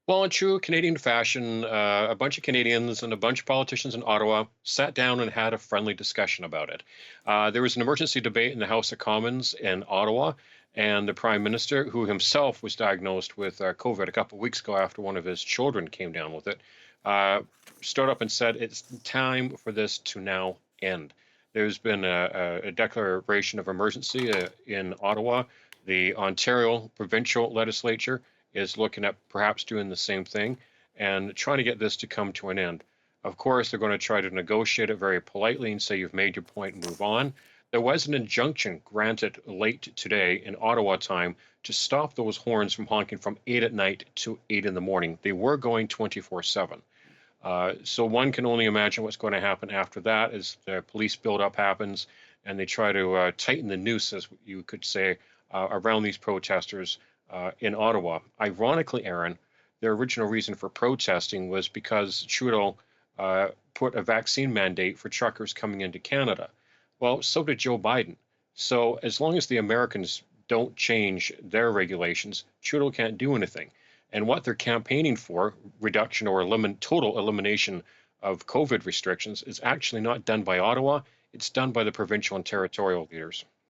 Well, in true Canadian fashion, a bunch of Canadians and a bunch of politicians in Ottawa sat down and had a friendly discussion about it. There was an emergency debate in the House of Commons in Ottawa, and the Prime Minister, who himself was diagnosed with COVID a couple of weeks ago after one of his children came down with it, uh, stood up and said, "It's time for this to now end." There's been a declaration of emergency in Ottawa. The Ontario provincial legislature is looking at perhaps doing the same thing and trying to get this to come to an end. Of course, they're going to try to negotiate it very politely and say you've made your point and move on. There was an injunction granted late today in Ottawa time to stop those horns from honking from 8 at night to 8 in the morning. They were going 24/7. So one can only imagine what's going to happen after that as the police buildup happens and they try to tighten the noose, as you could say, around these protesters in Ottawa. Ironically, Aaron, their original reason for protesting was because Trudeau put a vaccine mandate for truckers coming into Canada. Well, so did Joe Biden. So as long as the Americans don't change their regulations, Trudeau can't do anything. And what they're campaigning for, reduction or total elimination of COVID restrictions, is actually not done by Ottawa. It's done by the provincial and territorial leaders.